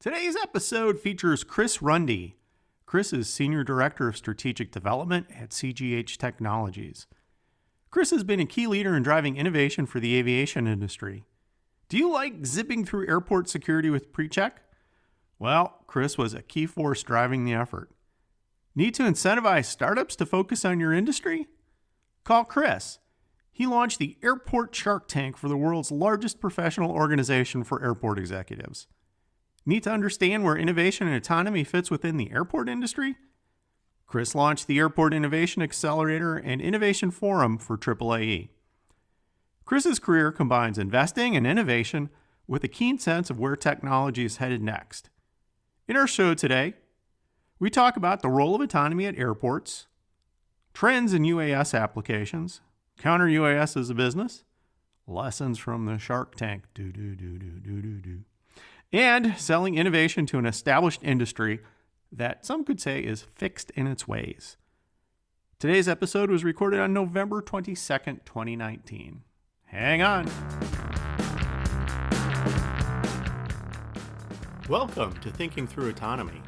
Today's episode features Chris Runde. Chris is Senior Director of Strategic Development at CGH Technologies. Chris has been a key leader in driving innovation for the aviation industry. Do you like zipping through airport security with PreCheck? Well, Chris was a key force driving the effort. Need to incentivize startups to focus on your industry? Call Chris. He launched the Airport Shark Tank for the world's largest professional organization for airport executives. Need to understand where innovation and autonomy fits within the airport industry? Chris launched the Airport Innovation Accelerator and Innovation Forum for AAAE. Chris's career combines investing and innovation with a keen sense of where technology is headed next. In our show today, we talk about the role of autonomy at airports, trends in UAS applications, counter UAS as a business, lessons from the Shark Tank, and selling innovation to an established industry that some could say is fixed in its ways. Today's episode was recorded on November 22nd, 2019. Hang on. Welcome to Thinking Through Autonomy,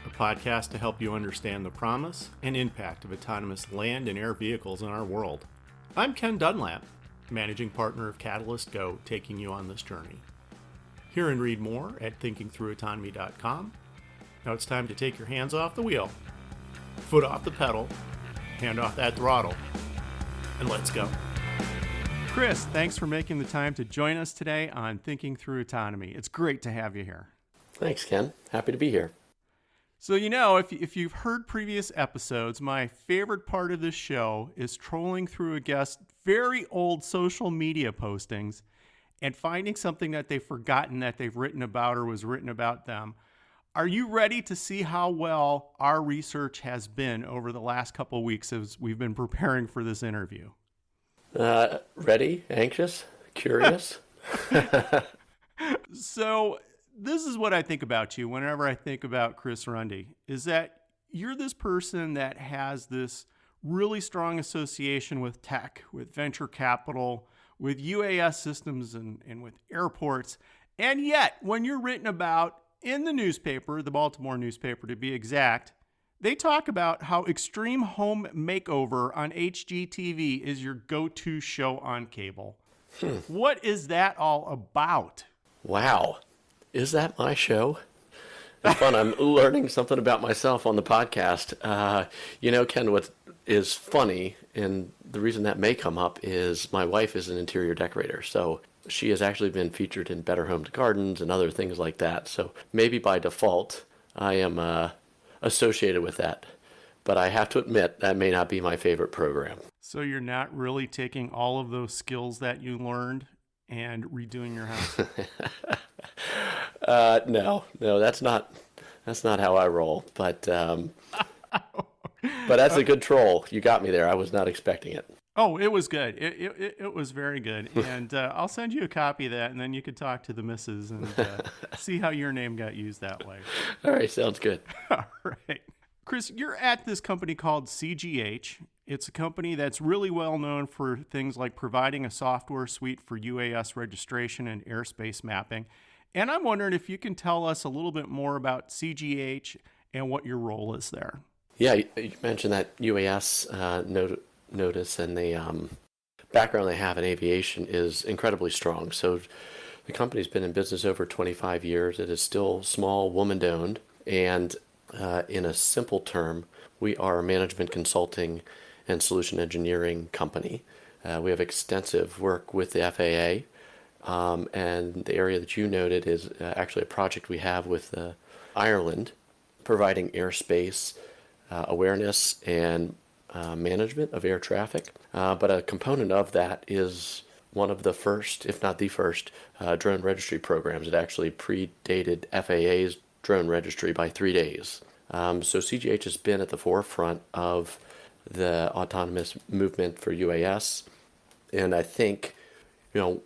a podcast to help you understand the promise and impact of autonomous land and air vehicles in our world. I'm Ken Dunlap, managing partner of Catalyst Go, taking you on this journey. Hear and read more at thinkingthroughautonomy.com. Now it's time to take your hands off the wheel, foot off the pedal, hand off that throttle, and let's go. Chris, thanks for making the time to join us today on Thinking Through Autonomy. It's great to have you here. Thanks, Ken. Happy to be here. So, if you've heard previous episodes, my favorite part of this show is trolling through a guest's very old social media postings and finding something that they've forgotten that they've written about or was written about them. Are you ready to see how well our research has been over the last couple of weeks as we've been preparing for this interview? Ready, anxious, curious. So this is what I think about you whenever I think about Chris Runde, is that you're this person that has this really strong association with tech, with venture capital, with UAS systems and with airports. And yet, when you're written about in the newspaper, the Baltimore newspaper to be exact, they talk about how Extreme Home Makeover on HGTV is your go-to show on cable. What is that all about? Wow. Is that my show? It's fun. I'm learning something about myself on the podcast. Ken, what is funny, and the reason that may come up is my wife is an interior decorator. So she has actually been featured in Better Homes Gardens and other things like that. So maybe by default, I am associated with that. But I have to admit, that may not be my favorite program. So you're not really taking all of those skills that you learned and redoing your house? No, that's not how I roll. But that's a good troll. You got me there. I was not expecting it. Oh, it was good. It was very good. And I'll send you a copy of that, and then you can talk to the missus and see how your name got used that way. All right, sounds good. All right. Chris, you're at this company called CGH. It's a company that's really well known for things like providing a software suite for UAS registration and airspace mapping. And I'm wondering if you can tell us a little bit more about CGH and what your role is there. Yeah, you mentioned that UAS notice, and the background they have in aviation is incredibly strong. So the company's been in business over 25 years. It is still small, woman-owned, and in a simple term, we are a management consulting and solution engineering company. We have extensive work with the FAA, and the area that you noted is actually a project we have with Ireland, providing airspace awareness and management of air traffic. But a component of that is one of the first, if not the first, drone registry programs. It actually predated FAA's drone registry by 3 days. So CGH has been at the forefront of the autonomous movement for UAS. And I think,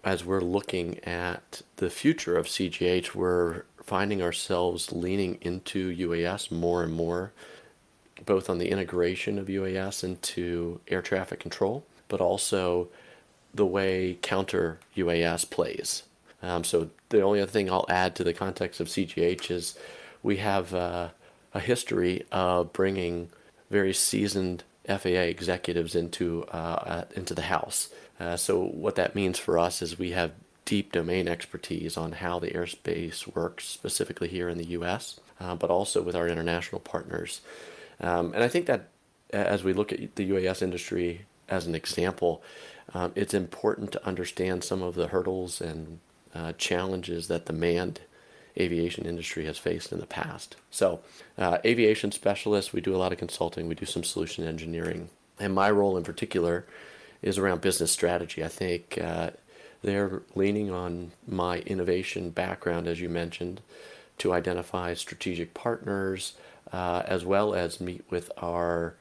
as we're looking at the future of CGH, we're finding ourselves leaning into UAS more and more, both on the integration of UAS into air traffic control, but also the way counter UAS plays. So the only other thing I'll add to the context of CGH is we have a history of bringing very seasoned FAA executives into the house. So what that means for us is we have deep domain expertise on how the airspace works, specifically here in the U.S., but also with our international partners. And I think that as we look at the UAS industry as an example, it's important to understand some of the hurdles and challenges that the manned aviation industry has faced in the past. So, aviation specialists, we do a lot of consulting, we do some solution engineering. And my role in particular is around business strategy. I think they're leaning on my innovation background, as you mentioned, to identify strategic partners, as well as meet with our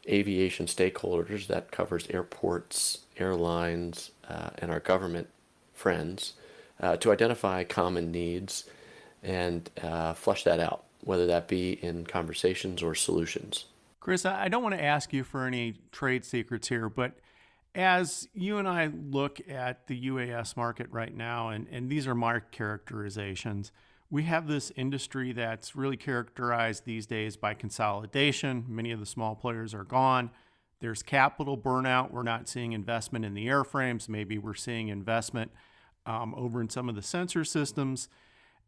aviation stakeholders that covers airports, airlines, and our government friends to identify common needs and flush that out, whether that be in conversations or solutions. Chris, I don't want to ask you for any trade secrets here, but as you and I look at the UAS market right now, and these are my characterizations, we have this industry that's really characterized these days by consolidation. Many of the small players are gone. There's capital burnout. We're not seeing investment in the airframes. Maybe we're seeing investment over in some of the sensor systems.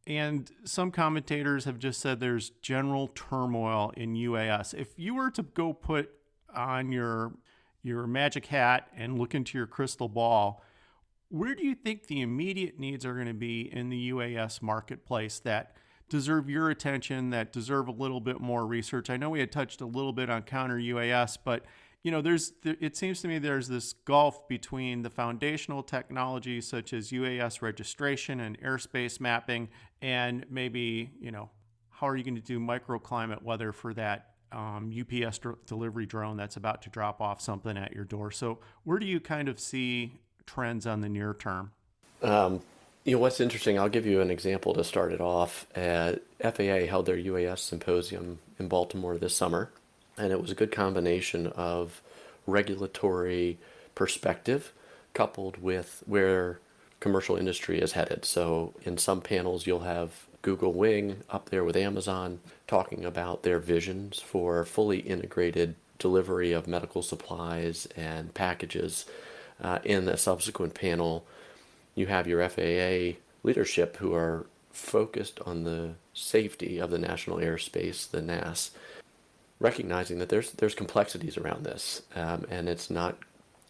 And some commentators have just said there's general turmoil in UAS. If you were to go put on your magic hat and look into your crystal ball, where do you think the immediate needs are going to be in the UAS marketplace that deserve your attention, that deserve a little bit more research? I know we had touched a little bit on counter UAS, but it seems to me there's this gulf between the foundational technologies such as UAS registration and airspace mapping, and maybe, how are you going to do microclimate weather for that UPS delivery drone that's about to drop off something at your door? So where do you kind of see trends on the near term? What's interesting, I'll give you an example to start it off. FAA held their UAS symposium in Baltimore this summer, and it was a good combination of regulatory perspective coupled with where commercial industry is headed. So in some panels, you'll have Google Wing up there with Amazon talking about their visions for fully integrated delivery of medical supplies and packages. In the subsequent panel, you have your FAA leadership who are focused on the safety of the national airspace, the NAS, recognizing that there's complexities around this, and it's not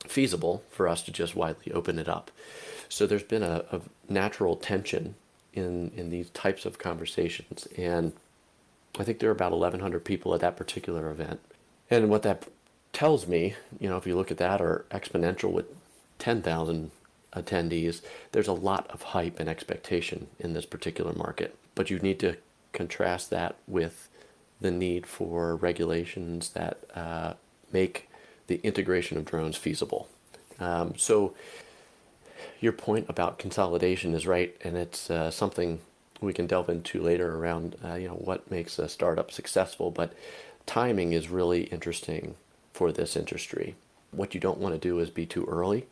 feasible for us to just widely open it up. So there's been a natural tension in these types of conversations, and I think there are about 1,100 people at that particular event. And what that tells me, if you look at that, or exponential with 10,000 attendees, there's a lot of hype and expectation in this particular market. But you need to contrast that with the need for regulations that make the integration of drones feasible. So your point about consolidation is right, and it's something we can delve into later around what makes a startup successful. But timing is really interesting for this industry. What you don't want to do is be too early.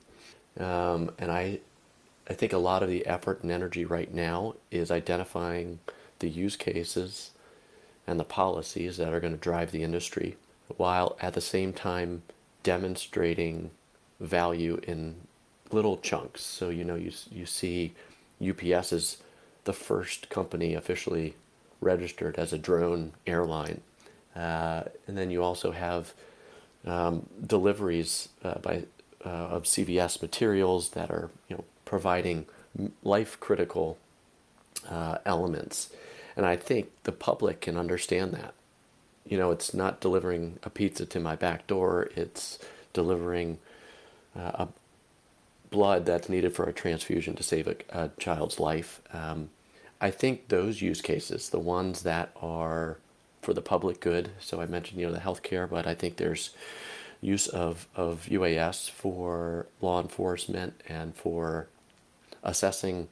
And I think a lot of the effort and energy right now is identifying the use cases and the policies that are going to drive the industry, while at the same time demonstrating value in little chunks. So, you see UPS is the first company officially registered as a drone airline. And then you also have deliveries of CVS materials that are providing life critical elements, and I think the public can understand that. It's not delivering a pizza to my back door; it's delivering a blood that's needed for a transfusion to save a child's life. I think those use cases, the ones that are for the public good. So I mentioned the healthcare, but I think there's use of UAS for law enforcement and for assessing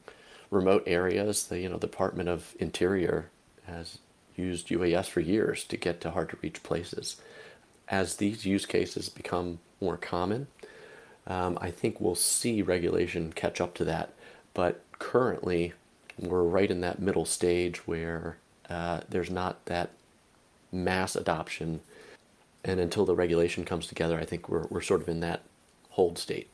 remote areas. The Department of Interior has used UAS for years to get to hard to reach places. As these use cases become more common, I think we'll see regulation catch up to that. But currently we're right in that middle stage where there's not that mass adoption. And until the regulation comes together, I think we're sort of in that hold state.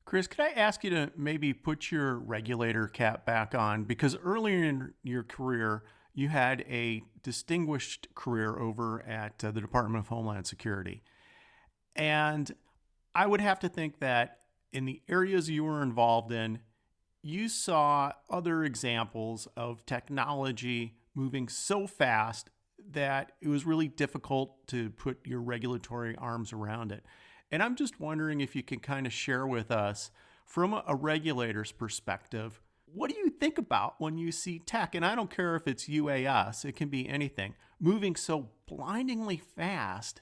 Chris, could I ask you to maybe put your regulator cap back on? Because earlier in your career, you had a distinguished career over at the Department of Homeland Security. And I would have to think that in the areas you were involved in, you saw other examples of technology moving so fast that it was really difficult to put your regulatory arms around it. And I'm just wondering if you can kind of share with us, from a regulator's perspective, what do you think about when you see tech? And I don't care if it's UAS, it can be anything, moving so blindingly fast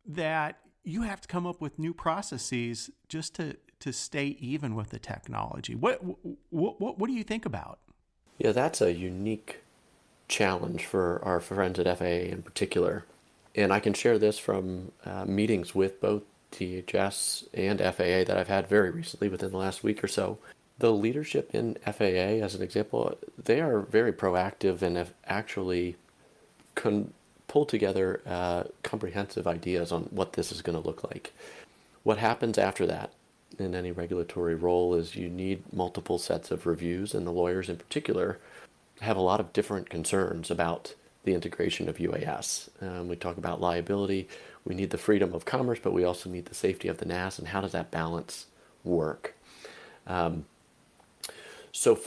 that you have to come up with new processes just to stay even with the technology. What do you think about? Yeah, that's a unique challenge for our friends at FAA in particular. And I can share this from meetings with both THS and FAA that I've had very recently within the last week or so. The leadership in FAA, as an example, they are very proactive and have actually pulled together comprehensive ideas on what this is going to look like. What happens after that in any regulatory role is you need multiple sets of reviews, and the lawyers in particular have a lot of different concerns about the integration of UAS. We talk about liability, we need the freedom of commerce, but we also need the safety of the NAS, and how does that balance work? So,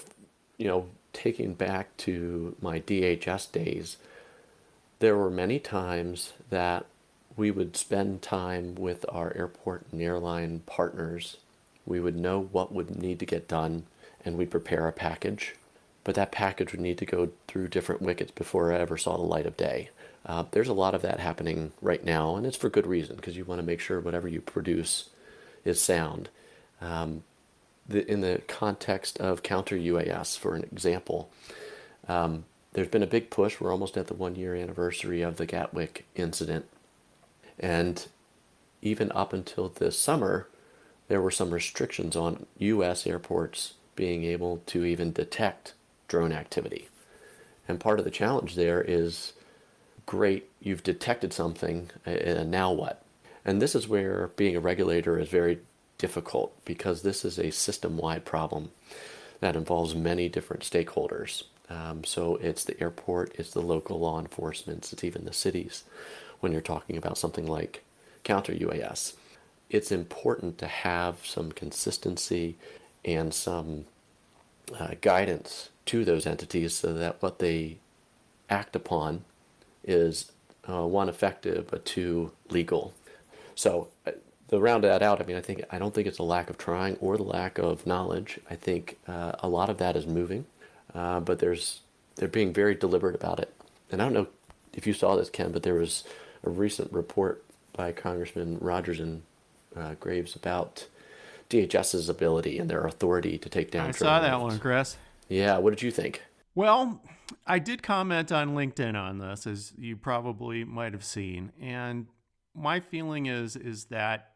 taking back to my DHS days, there were many times that we would spend time with our airport and airline partners. We would know what would need to get done, and we'd prepare a package. But that package would need to go through different wickets before it ever saw the light of day. There's a lot of that happening right now, and it's for good reason, because you want to make sure whatever you produce is sound. In the context of counter UAS, for an example, there's been a big push. We're almost at the 1-year anniversary of the Gatwick incident. And even up until this summer, there were some restrictions on U.S. airports being able to even detect drone activity. And part of the challenge there is, great, you've detected something, and now what? And this is where being a regulator is very difficult, because this is a system-wide problem that involves many different stakeholders. So it's the airport, it's the local law enforcement, it's even the cities. When you're talking about something like counter UAS, it's important to have some consistency and some guidance to those entities so that what they act upon is one, effective, but two, legal. So to round that out, I don't think it's a lack of trying or the lack of knowledge. I think a lot of that is moving, but they're being very deliberate about it. And I don't know if you saw this, Ken, but there was a recent report by Congressman Rogers and Graves about DHS's ability and their authority to take down. I saw that one, Chris. Yeah, what did you think? Well, I did comment on LinkedIn on this, as you probably might have seen, and my feeling is that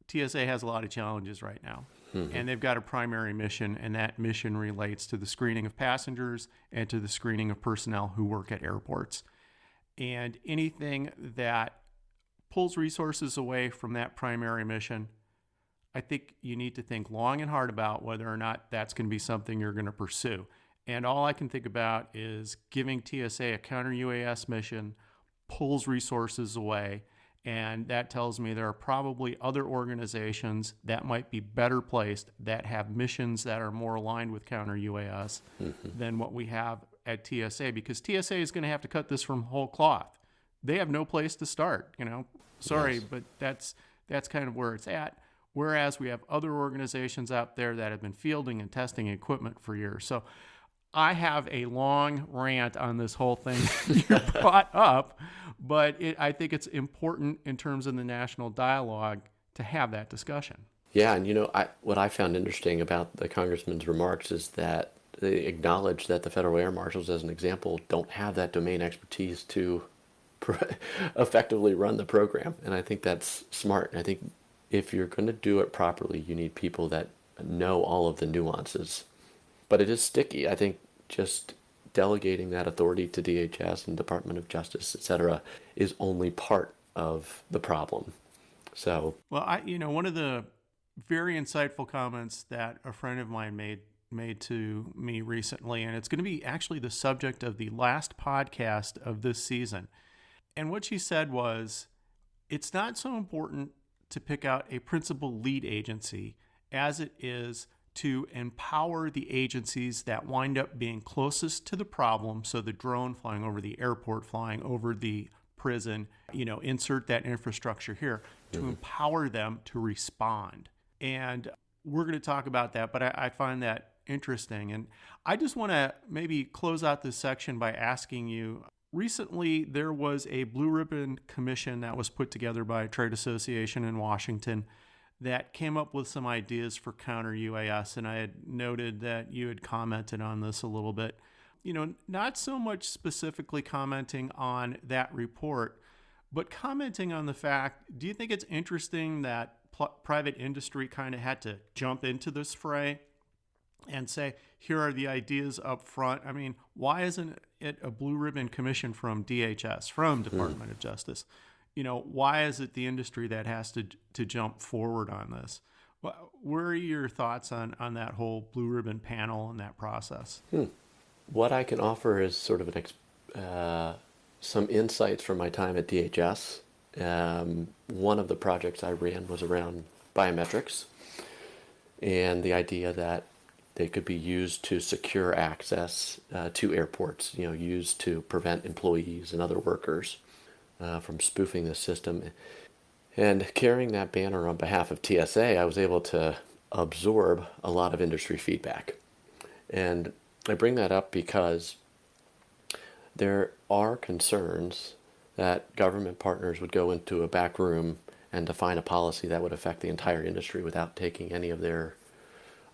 TSA has a lot of challenges right now. Mm-hmm. And they've got a primary mission, and that mission relates to the screening of passengers and to the screening of personnel who work at airports. And anything that pulls resources away from that primary mission, I think you need to think long and hard about whether or not that's going to be something you're going to pursue. And all I can think about is giving TSA a counter UAS mission pulls resources away. And that tells me there are probably other organizations that might be better placed that have missions that are more aligned with counter UAS than what we have at TSA, because TSA is going to have to cut this from whole cloth. They have no place to start, Sorry, yes. But that's kind of where it's at. Whereas we have other organizations out there that have been fielding and testing equipment for years. So I have a long rant on this whole thing you brought up, but I think it's important in terms of the national dialogue to have that discussion. Yeah, and what I found interesting about the congressman's remarks is that they acknowledge that the federal air marshals, as an example, don't have that domain expertise to effectively run the program. And I think that's smart. And I think if you're going to do it properly, you need people that know all of the nuances. but it is sticky. I think just delegating that authority to DHS and Department of Justice, et cetera, is only part of the problem. So, Well, one of the very insightful comments that a friend of mine made to me recently, and it's going to be actually the subject of the last podcast of this season. And what she said was, it's not so important to pick out a principal lead agency as it is to empower the agencies that wind up being closest to the problem. So the drone flying over the airport, flying over the prison, insert that infrastructure here to empower them to respond. And we're going to talk about that, but I find that interesting. And I just want to maybe close out this section by asking you, recently there was a Blue Ribbon Commission that was put together by a trade association in Washington that came up with some ideas for counter UAS. And I had noted that you had commented on this a little bit. Not so much specifically commenting on that report, but commenting on the fact, do you think it's interesting that private industry kind of had to jump into this fray and say, here are the ideas up front? I mean, why isn't it a Blue Ribbon Commission from DHS, from Department of Justice? Why is it the industry that has to jump forward on this? Where are your thoughts on that whole Blue Ribbon panel and that process? What I can offer is sort of some insights from my time at DHS. One of the projects I ran was around biometrics and the idea that they could be used to secure access to airports, used to prevent employees and other workers from spoofing the system. And carrying that banner on behalf of TSA, I was able to absorb a lot of industry feedback. And I bring that up because there are concerns that government partners would go into a back room and define a policy that would affect the entire industry without taking any of their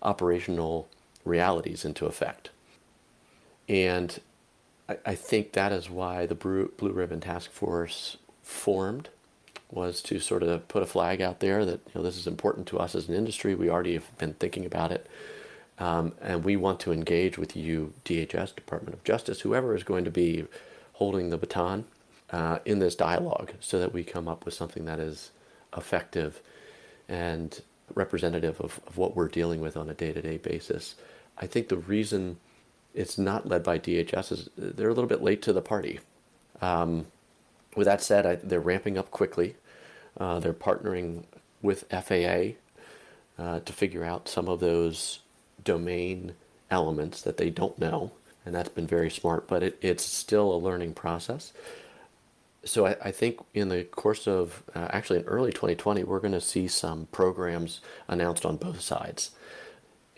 operational realities into effect. And I think that is why the Blue Ribbon Task Force formed, was to sort of put a flag out there that this is important to us as an industry. We already have been thinking about it. And we want to engage with you, DHS, Department of Justice, whoever is going to be holding the baton in this dialogue, so that we come up with something that is effective and representative of what we're dealing with on a day-to-day basis. I think the reason it's not led by DHS is they're a little bit late to the party. With that said, they're ramping up quickly. They're partnering with FAA to figure out some of those domain elements that they don't know, and that's been very smart, but it's still a learning process. So I think in the course of, actually in early 2020, we're going to see some programs announced on both sides.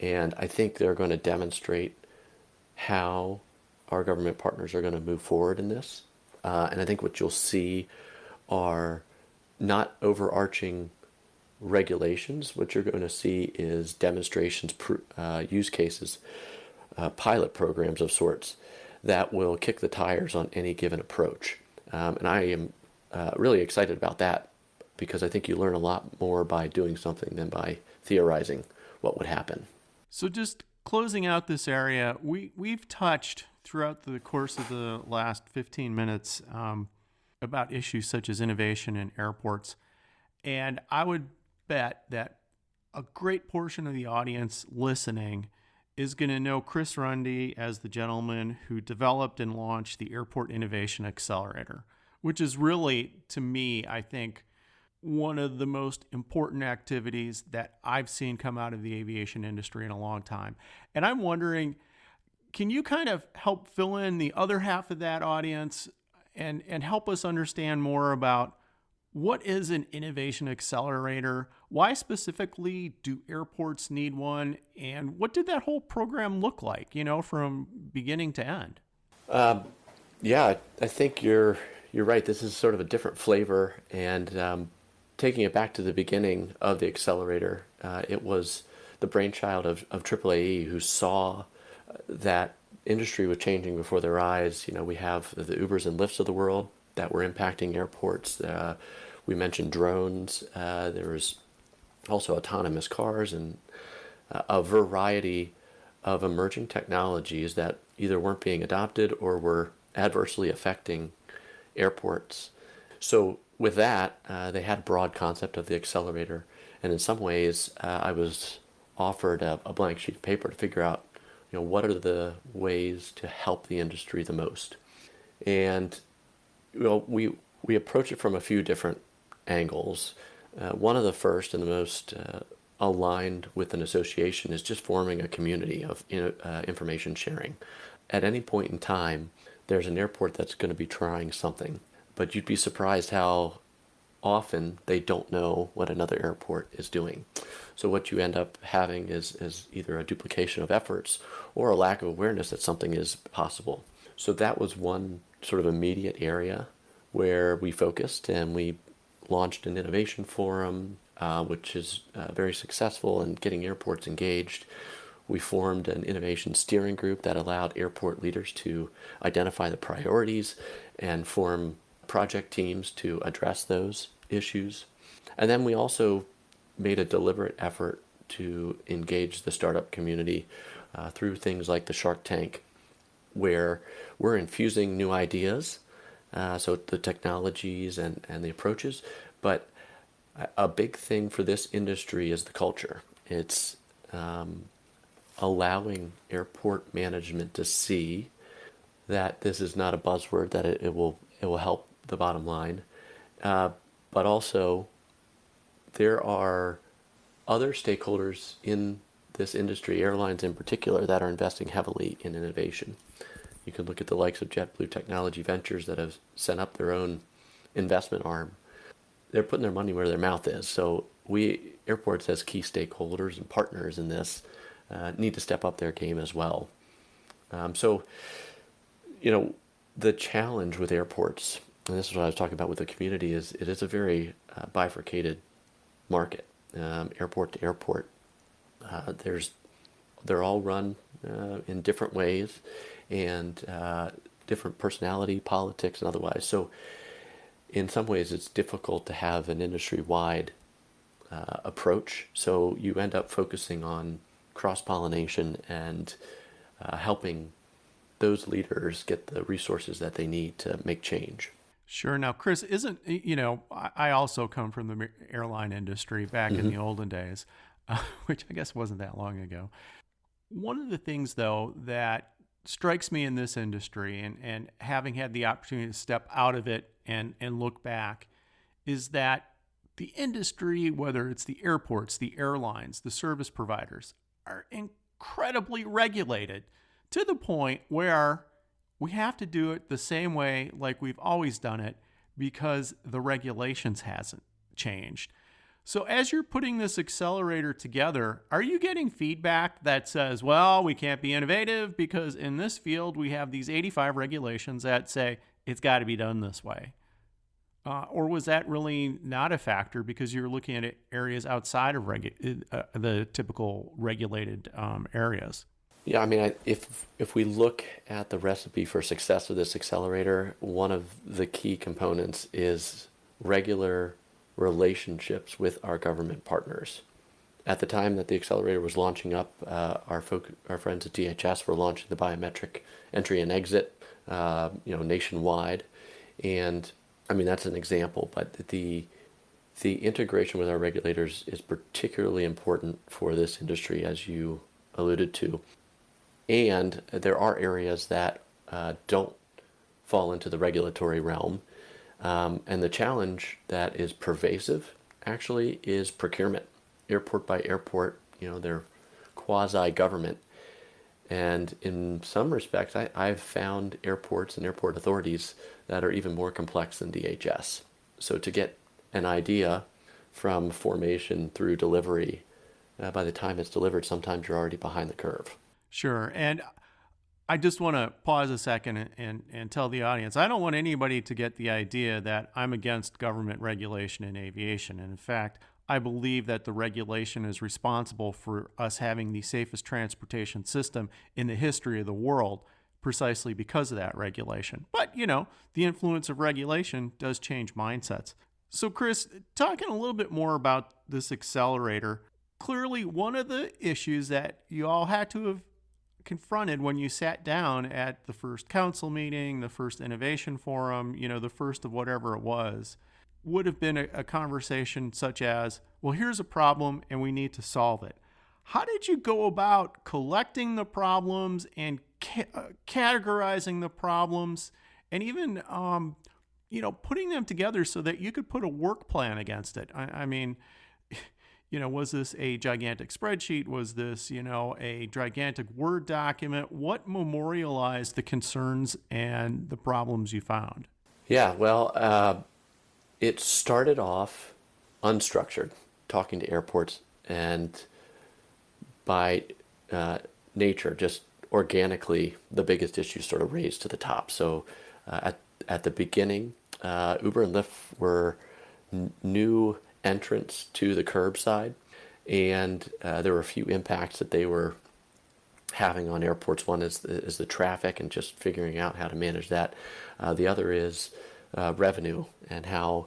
And I think they're going to demonstrate how our government partners are going to move forward in this. And I think what you'll see are not overarching regulations. What you're going to see is demonstrations, use cases, pilot programs of sorts that will kick the tires on any given approach. And I am really excited about that, because I think you learn a lot more by doing something than by theorizing what would happen. So just closing out this area, we've touched throughout the course of the last 15 minutes about issues such as innovation in airports. And I would bet that a great portion of the audience listening is going to know Chris Runde as the gentleman who developed and launched the Airport Innovation Accelerator, which is really, to me, I think, one of the most important activities that I've seen come out of the aviation industry in a long time. And I'm wondering, can you kind of help fill in the other half of that audience and help us understand more about what is an innovation accelerator? Why specifically do airports need one? And what did that whole program look like, from beginning to end? Yeah, I think you're right. This is sort of a different flavor. And taking it back to the beginning of the accelerator, it was the brainchild of AAAE, who saw that industry was changing before their eyes. We have the Ubers and Lyfts of the world that were impacting airports. We mentioned drones. There was also autonomous cars and a variety of emerging technologies that either weren't being adopted or were adversely affecting airports. So with that, they had a broad concept of the accelerator, and in some ways, I was offered a blank sheet of paper to figure out, what are the ways to help the industry the most. And we approach it from a few different angles. One of the first and the most aligned with an association is just forming a community of information sharing. At any point in time, there's an airport that's going to be trying something, but you'd be surprised how often they don't know what another airport is doing. So what you end up having is either a duplication of efforts or a lack of awareness that something is possible. So that was one sort of immediate area where we focused, and we launched an innovation forum, which is very successful in getting airports engaged. We formed an innovation steering group that allowed airport leaders to identify the priorities and form project teams to address those issues. And then we also made a deliberate effort to engage the startup community through things like the Shark Tank, where we're infusing new ideas, so the technologies and the approaches. But a big thing for this industry is the culture. It's allowing airport management to see that this is not a buzzword, that it will help the bottom line. But also, there are other stakeholders in this industry, airlines in particular, that are investing heavily in innovation. You can look at the likes of JetBlue Technology Ventures that have set up their own investment arm. They're putting their money where their mouth is. So we, airports as key stakeholders and partners in this, need to step up their game as well. So, the challenge with airports, and this is what I was talking about with the community, is it is a very bifurcated market, airport to airport. They're all run in different ways, and different personality, politics, and otherwise. So in some ways, it's difficult to have an industry-wide approach. So you end up focusing on cross-pollination and helping those leaders get the resources that they need to make change. Sure. Now, Chris, I also come from the airline industry back in the olden days, which I guess wasn't that long ago. One of the things, though, that strikes me in this industry, and having had the opportunity to step out of it and look back, is that the industry, whether it's the airports, the airlines, the service providers, are incredibly regulated to the point where we have to do it the same way like we've always done it because the regulations hasn't changed. So as you're putting this accelerator together, are you getting feedback that says, well, we can't be innovative because in this field we have these 85 regulations that say it's got to be done this way? Or was that really not a factor because you're looking at areas outside of the typical regulated areas? Yeah, I mean, if we look at the recipe for success of this accelerator, one of the key components is regular relationships with our government partners. At the time that the accelerator was launching up, our friends at DHS were launching the biometric entry and exit, nationwide, and I mean that's an example. But the integration with our regulators is particularly important for this industry, as you alluded to. And there are areas that don't fall into the regulatory realm. And the challenge that is pervasive, actually, is procurement. Airport by airport, they're quasi-government. And in some respects, I've found airports and airport authorities that are even more complex than DHS. So to get an idea from formation through delivery, by the time it's delivered, sometimes you're already behind the curve. Sure. And I just want to pause a second and tell the audience, I don't want anybody to get the idea that I'm against government regulation in aviation. And in fact, I believe that the regulation is responsible for us having the safest transportation system in the history of the world, precisely because of that regulation. But, the influence of regulation does change mindsets. So, Chris, talking a little bit more about this accelerator, clearly one of the issues that you all had to have confronted when you sat down at the first council meeting, the first innovation forum, the first of whatever it was, would have been a conversation such as, well, here's a problem and we need to solve it. How did you go about collecting the problems and categorizing the problems and even, putting them together so that you could put a work plan against it? I mean, was this a gigantic spreadsheet? Was this, a gigantic Word document? What memorialized the concerns and the problems you found? Yeah, well, it started off unstructured, talking to airports, and by nature, just organically, the biggest issues sort of raised to the top. So at the beginning, Uber and Lyft were new entrants to the curbside, and there were a few impacts that they were having on airports. One is the traffic and just figuring out how to manage that. The other is revenue and how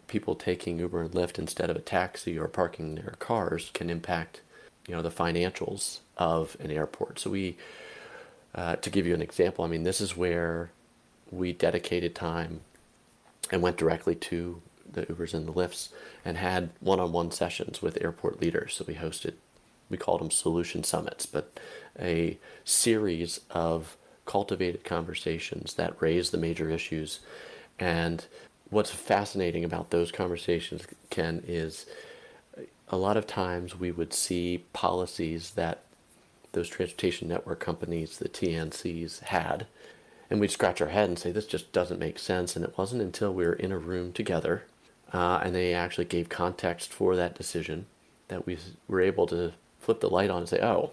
people taking Uber and Lyft instead of a taxi or parking their cars can impact the financials of an airport. So we, to give you an example, I mean, this is where we dedicated time and went directly to the Ubers and the Lyfts and had one-on-one sessions with airport leaders. So we called them solution summits, but a series of cultivated conversations that raised the major issues. And what's fascinating about those conversations, Ken, is a lot of times we would see policies that those transportation network companies, the TNCs, had, and we'd scratch our head and say, this just doesn't make sense. And it wasn't until we were in a room together and they actually gave context for that decision that we were able to flip the light on and say, oh,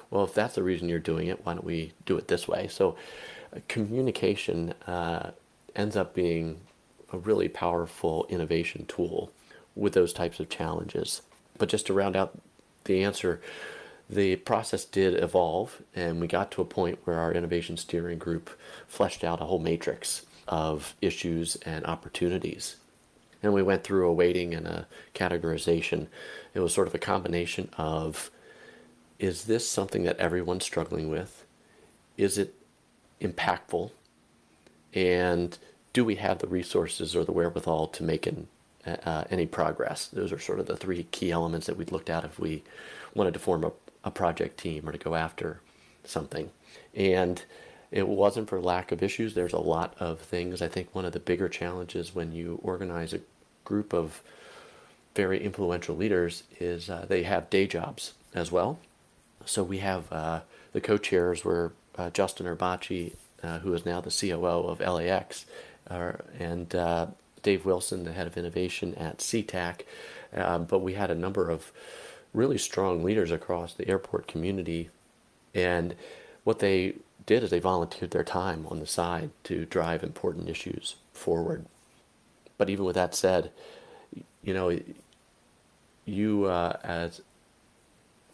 well, if that's the reason you're doing it, why don't we do it this way? So communication ends up being a really powerful innovation tool with those types of challenges. But just to round out the answer, the process did evolve, and we got to a point where our innovation steering group fleshed out a whole matrix of issues and opportunities. And we went through a weighting and a categorization. It was sort of a combination of, is this something that everyone's struggling with? Is it impactful? And do we have the resources or the wherewithal to make any progress? Those are sort of the three key elements that we looked at if we wanted to form a project team or to go after something. And it wasn't for lack of issues. There's a lot of things. I think one of the bigger challenges when you organize a group of very influential leaders is they have day jobs as well. So we have the co-chairs were Justin Urbacci, who is now the COO of LAX, and Dave Wilson, the head of innovation at SeaTac. But we had a number of really strong leaders across the airport community. And what they did is they volunteered their time on the side to drive important issues forward. But even with that said, you as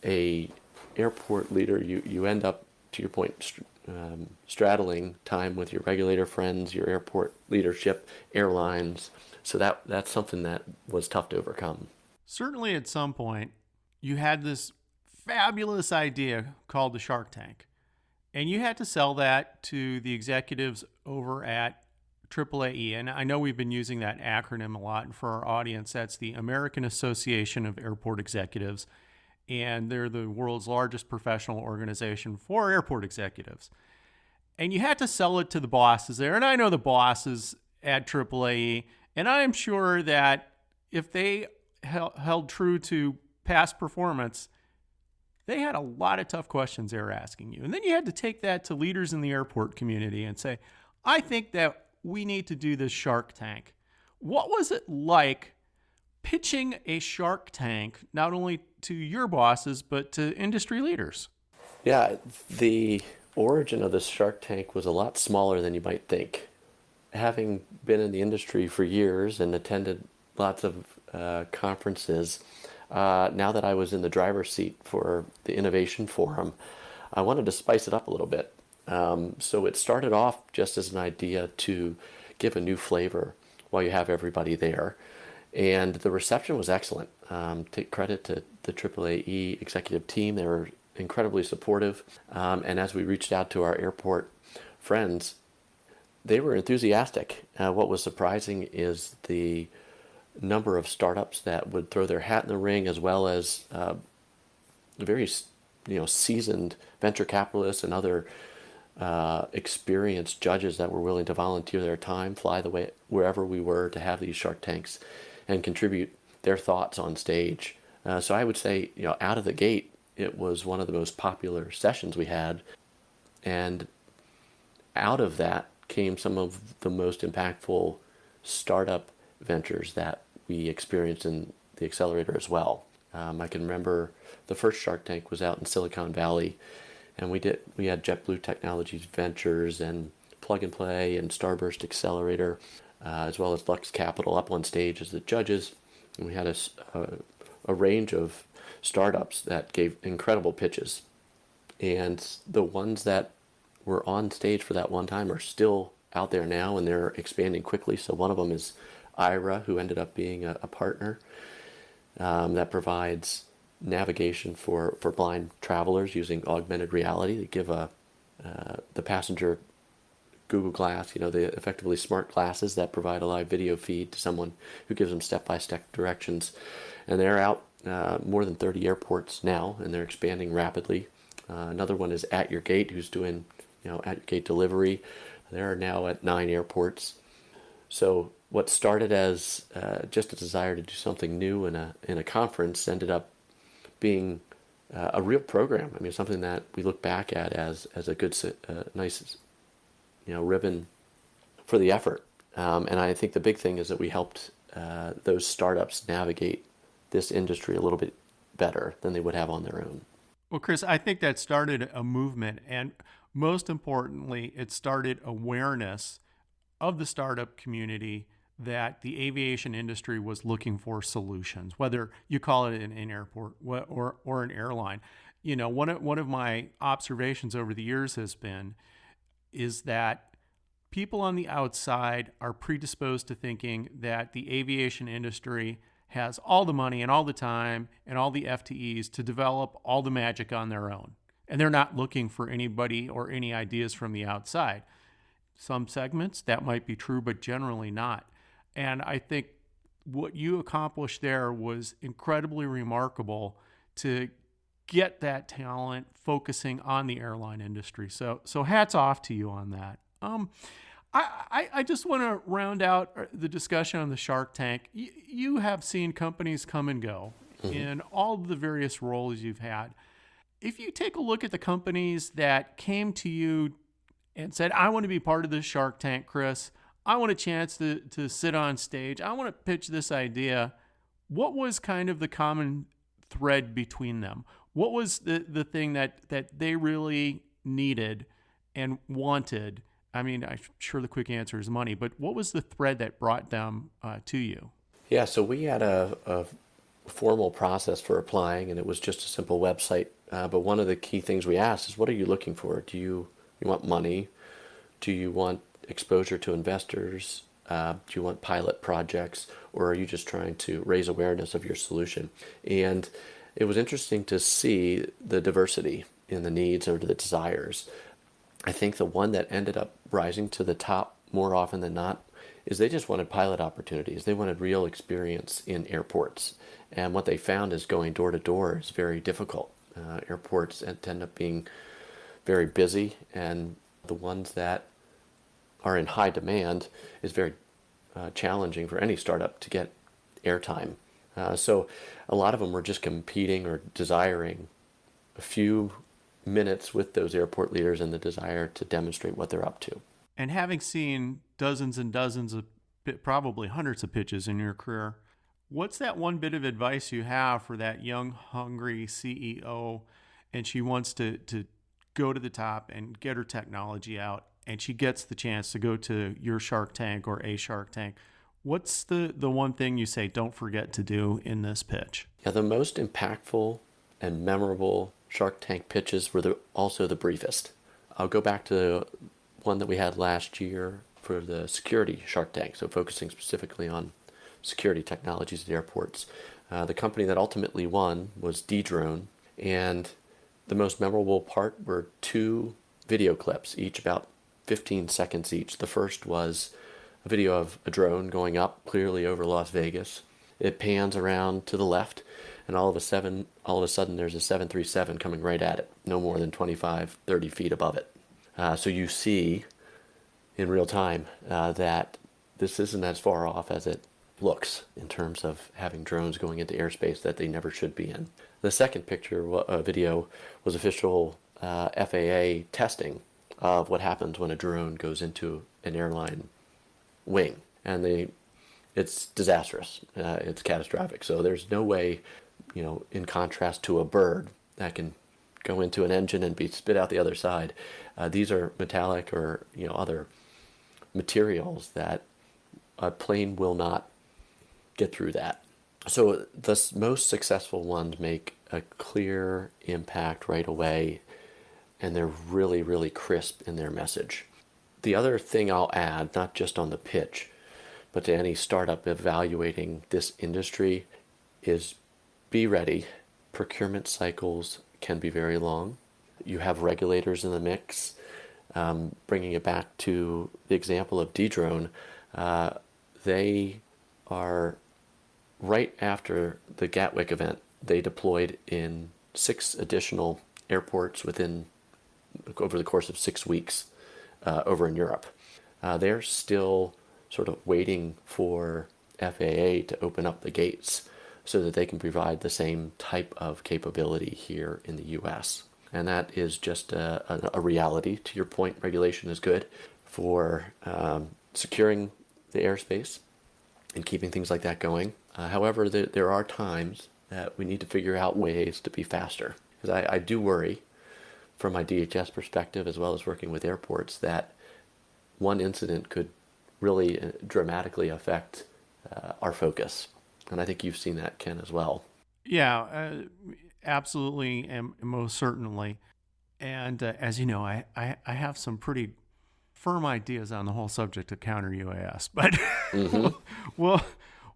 a airport leader, you end up, to your point, straddling time with your regulator friends, your airport leadership, airlines. So that's something that was tough to overcome. Certainly at some point, you had this fabulous idea called the Shark Tank. And you had to sell that to the executives over at AAAE. And I know we've been using that acronym a lot. And for our audience, that's the American Association of Airport Executives. And they're the world's largest professional organization for airport executives. And you had to sell it to the bosses there. And I know the bosses at AAAE. And I am sure that if they held true to past performance, they had a lot of tough questions they were asking you. And then you had to take that to leaders in the airport community and say, I think that we need to do this Shark Tank. What was it like pitching a Shark Tank, not only to your bosses, but to industry leaders? Yeah, the origin of the Shark Tank was a lot smaller than you might think. Having been in the industry for years and attended lots of conferences, now that I was in the driver's seat for the Innovation Forum, I wanted to spice it up a little bit. So it started off just as an idea to give a new flavor while you have everybody there. And the reception was excellent. Take credit to the AAAE executive team. They were incredibly supportive. And as we reached out to our airport friends, they were enthusiastic. What was surprising is the number of startups that would throw their hat in the ring, as well as very seasoned venture capitalists and other experienced judges that were willing to volunteer their time, fly the way wherever we were to have these Shark Tanks, and contribute their thoughts on stage. So I would say, out of the gate, it was one of the most popular sessions we had, and out of that came some of the most impactful startup ventures that we experienced in the accelerator as well. I can remember the first Shark Tank was out in Silicon Valley, and we had JetBlue Technologies Ventures and Plug and Play and Starburst Accelerator, as well as Lux Capital up on stage as the judges. And we had a range of startups that gave incredible pitches. And the ones that were on stage for that one time are still out there now, and they're expanding quickly. So one of them is IRA, who ended up being a partner that provides navigation for blind travelers using augmented reality. They give the passenger Google Glass, the effectively smart glasses that provide a live video feed to someone who gives them step-by-step directions. And they're out more than 30 airports now, and they're expanding rapidly. Another one is At Your Gate, who's doing At Your Gate delivery. They're now at 9 airports. So what started as just a desire to do something new in a conference ended up being a real program. I mean, something that we look back at as a good, nice, ribbon for the effort. And I think the big thing is that we helped those startups navigate this industry a little bit better than they would have on their own. Well, Chris, I think that started a movement, and most importantly, it started awareness of the startup community that the aviation industry was looking for solutions, whether you call it an airport or an airline. One of my observations over the years is that people on the outside are predisposed to thinking that the aviation industry has all the money and all the time and all the FTEs to develop all the magic on their own. And they're not looking for anybody or any ideas from the outside. Some segments that might be true, but generally not. And I think what you accomplished there was incredibly remarkable to get that talent focusing on the airline industry. So hats off to you on that. I just want to round out the discussion on the Shark Tank. You have seen companies come and go in all of the various roles you've had. If you take a look at the companies that came to you and said, I want to be part of this Shark Tank, Chris, I want a chance to sit on stage, I want to pitch this idea, what was kind of the common thread between them? What was the thing that they really needed and wanted? I mean, I'm sure the quick answer is money, but what was the thread that brought them to you? Yeah, so we had a formal process for applying, and it was just a simple website. But one of the key things we asked is, what are you looking for? Do you want money? Do you want exposure to investors? Do you want pilot projects? Or are you just trying to raise awareness of your solution? And it was interesting to see the diversity in the needs or the desires. I think the one that ended up rising to the top more often than not is they just wanted pilot opportunities. They wanted real experience in airports. And what they found is going door to door is very difficult. Airports end up being very busy, and the ones that are in high demand is very challenging for any startup to get airtime. So a lot of them were just competing or desiring a few minutes with those airport leaders and the desire to demonstrate what they're up to. And having seen dozens and dozens of, probably hundreds of pitches in your career, what's that one bit of advice you have for that young, hungry CEO, and she wants to go to the top and get her technology out, and she gets the chance to go to your Shark Tank or a Shark Tank? What's the one thing you say, don't forget to do in this pitch? Yeah, the most impactful and memorable Shark Tank pitches were also the briefest. I'll go back to one that we had last year for the security Shark Tank, so focusing specifically on security technologies at airports. The company that ultimately won was Dedrone, and the most memorable part were two video clips, each about 15 seconds each. The first was a video of a drone going up clearly over Las Vegas. It pans around to the left, and all of a sudden there's a 737 coming right at it, no more than 25, 30 feet above it. So you see in real time that this isn't as far off as it looks in terms of having drones going into airspace that they never should be in. The second video was official FAA testing of what happens when a drone goes into an airline wing, and it's disastrous. It's catastrophic. So there's no way, in contrast to a bird that can go into an engine and be spit out the other side. These are metallic or other materials that a plane will not get through that. So the most successful ones make a clear impact right away, and they're really, really crisp in their message. The other thing I'll add, not just on the pitch, but to any startup evaluating this industry, is be ready. Procurement cycles can be very long. You have regulators in the mix. Bringing it back to the example of Dedrone, they are right after the Gatwick event. They deployed in 6 additional airports over the course of 6 weeks over in Europe. They're still sort of waiting for FAA to open up the gates so that they can provide the same type of capability here in the U.S. And that is just a reality. To your point, regulation is good for securing the airspace and keeping things like that going. However, there are times that we need to figure out ways to be faster. Because I do worry, from my DHS perspective, as well as working with airports, that one incident could really dramatically affect our focus. And I think you've seen that, Ken, as well. Yeah, absolutely, and most certainly. And as you know, I have some pretty firm ideas on the whole subject of counter UAS, but Mm-hmm.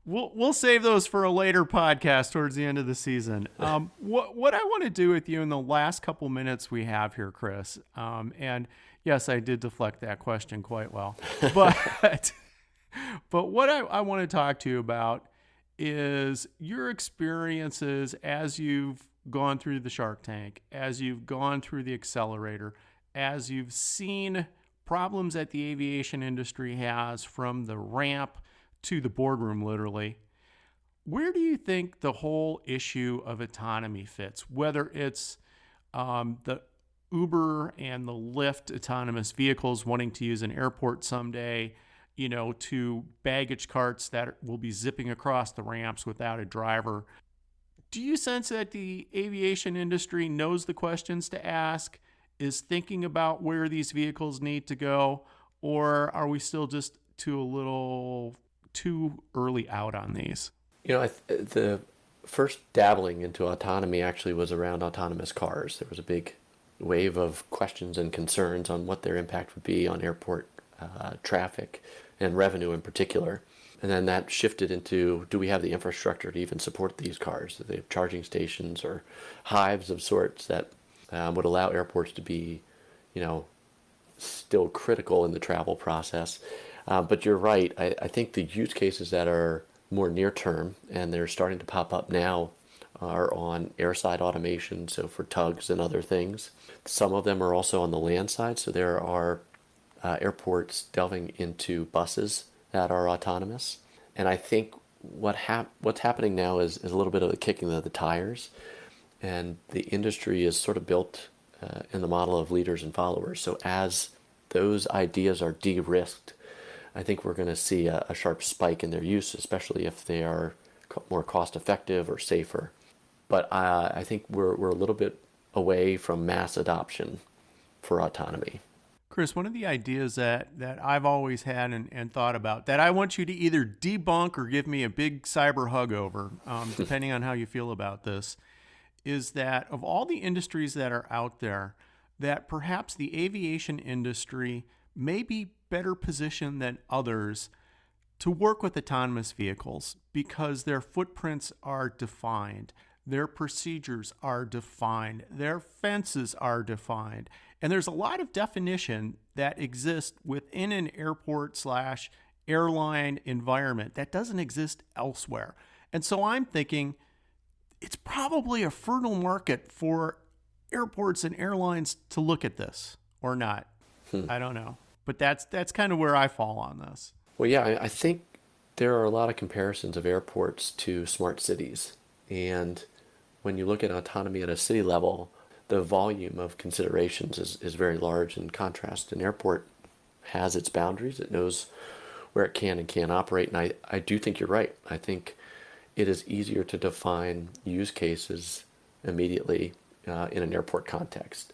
we'll save those for a later podcast towards the end of the season. What I want to do with you in the last couple minutes we have here, Chris, and yes, I did deflect that question quite well, but what I want to talk to you about is your experiences as you've gone through the Shark Tank, as you've gone through the accelerator, as you've seen problems that the aviation industry has from the ramp to the boardroom, literally. Where do you think the whole issue of autonomy fits? Whether it's the Uber and the Lyft autonomous vehicles wanting to use an airport someday, to baggage carts that will be zipping across the ramps without a driver. Do you sense that the aviation industry knows the questions to ask, is thinking about where these vehicles need to go, or are we still just a little too early out on these? The first dabbling into autonomy actually was around autonomous cars. There was a big wave of questions and concerns on what their impact would be on airport traffic and revenue in particular. And then that shifted into, do we have the infrastructure to even support these cars? Do they have charging stations or hives of sorts that would allow airports to be, still critical in the travel process? But you're right. I think the use cases that are more near term, and they're starting to pop up now, are on airside automation, so for tugs and other things. Some of them are also on the land side, so there are airports delving into buses that are autonomous. And I think what's happening now is a little bit of a kicking of the tires, and the industry is sort of built in the model of leaders and followers. So as those ideas are de-risked, I think we're going to see a sharp spike in their use, especially if they are more cost-effective or safer. But I think we're a little bit away from mass adoption for autonomy. Chris, one of the ideas that I've always had and thought about that I want you to either debunk or give me a big cyber hug over, depending on how you feel about this, is that of all the industries that are out there, that perhaps the aviation industry may be better positioned than others to work with autonomous vehicles because their footprints are defined. their procedures are defined, their fences are defined, and there's a lot of definition that exists within an airport slash airline environment that doesn't exist elsewhere. And so I'm thinking it's probably a fertile market for airports and airlines to look at this or not. I don't know. But that's kind of where I fall on this. Well, yeah, I think there are a lot of comparisons of airports to smart cities. And when you look at autonomy at a city level, the volume of considerations is very large. In contrast, an airport has its boundaries. It knows where it can and can't operate. And I do think you're right. I think it is easier to define use cases immediately in an airport context.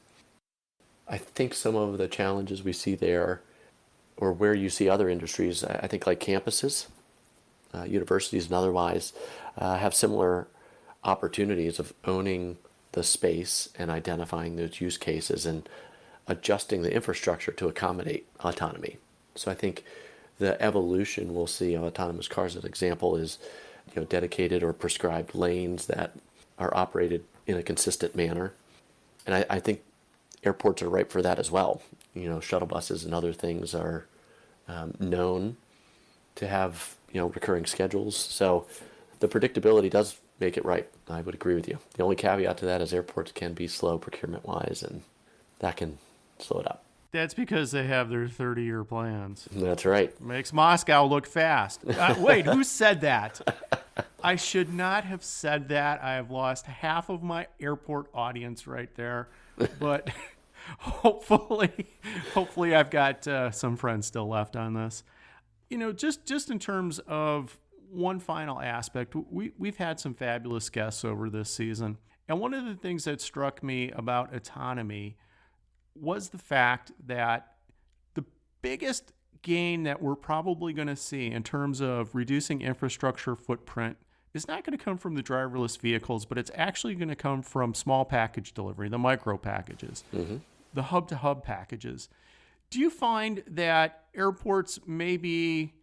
I think some of the challenges we see there, or where you see other industries, I think like campuses, universities and otherwise, have similar opportunities of owning the space and identifying those use cases and adjusting the infrastructure to accommodate autonomy. So I think the evolution we'll see of autonomous cars, as an example, is dedicated or prescribed lanes that are operated in a consistent manner. And I think airports are ripe for that as well. Shuttle buses and other things are known to have recurring schedules. So the predictability does make it right. I would agree with you. The only caveat to that is airports can be slow procurement-wise, and that can slow it up. That's because they have their 30-year plans. That's right. Makes Moscow look fast. Wait, who said that? I should not have said that. I have lost half of my airport audience right there. But hopefully I've got some friends still left on this. Just in terms of one final aspect, we've had some fabulous guests over this season. And one of the things that struck me about autonomy was the fact that the biggest gain that we're probably going to see in terms of reducing infrastructure footprint is not going to come from the driverless vehicles, but it's actually going to come from small package delivery, the micro packages, the hub-to-hub packages. Do you find that airports may be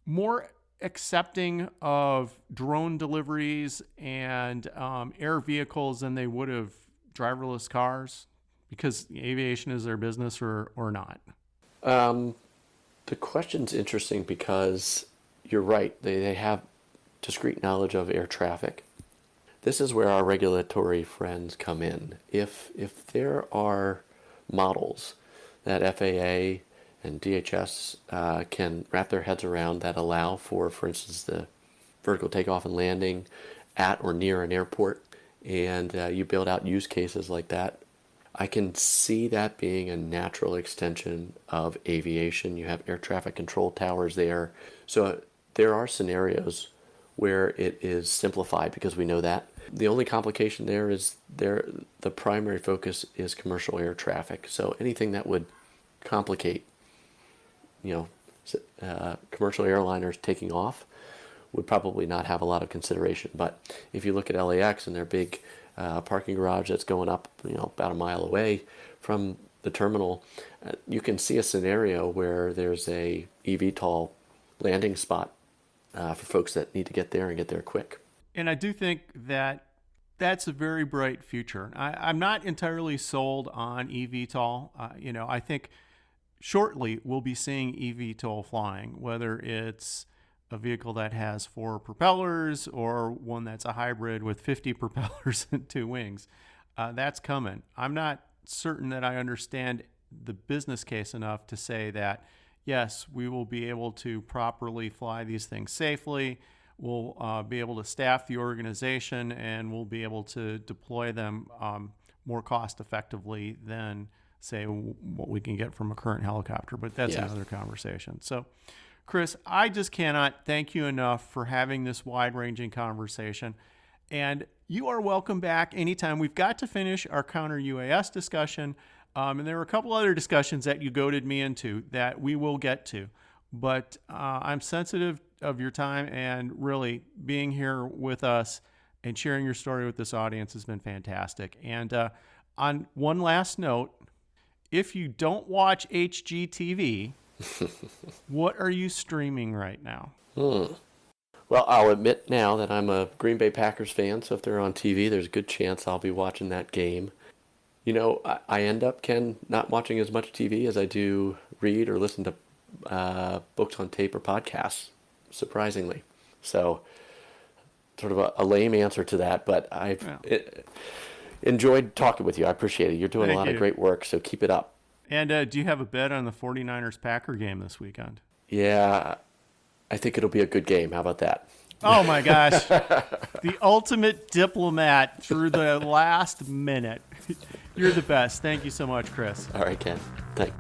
more accepting of drone deliveries and air vehicles than they would have driverless cars because aviation is their business, or not? The question's interesting because you're right. They have discrete knowledge of air traffic. This is where our regulatory friends come in. If there are models that FAA and DHS can wrap their heads around that allow for instance, the vertical takeoff and landing at or near an airport, and you build out use cases like that, I can see that being a natural extension of aviation. You have air traffic control towers there. So there are scenarios where it is simplified because we know that. The only complication there is the primary focus is commercial air traffic. So anything that would complicate, commercial airliners taking off would probably not have a lot of consideration. But if you look at LAX and their big parking garage that's going up, about a mile away from the terminal, you can see a scenario where there's a eVTOL landing spot for folks that need to get there and get there quick. And I do think that that's a very bright future. I'm not entirely sold on eVTOL. I think shortly we'll be seeing eVTOL flying, whether it's a vehicle that has 4 propellers or one that's a hybrid with 50 propellers and 2 wings. That's coming. I'm not certain that I understand the business case enough to say that, yes, we will be able to properly fly these things safely. We'll be able to staff the organization, and we'll be able to deploy them more cost effectively than, say, what we can get from a current helicopter. But that's another conversation. So, Chris, I just cannot thank you enough for having this wide-ranging conversation. And you are welcome back anytime. We've got to finish our counter UAS discussion. And there were a couple other discussions that you goaded me into that we will get to. But I'm sensitive of your time, and really being here with us and sharing your story with this audience has been fantastic. And on one last note, if you don't watch HGTV, what are you streaming right now? Well, I'll admit now that I'm a Green Bay Packers fan, so if they're on TV, there's a good chance I'll be watching that game. I end up, Ken, not watching as much TV as I do read or listen to books on tape or podcasts, surprisingly. So, sort of a lame answer to that, but I've enjoyed talking with you. I appreciate it. You're doing a lot of great work, so keep it up. And do you have a bet on the 49ers-Packer game this weekend? Yeah, I think it'll be a good game. How about that? Oh, my gosh. The ultimate diplomat through the last minute. You're the best. Thank you so much, Chris. All right, Ken. Thanks.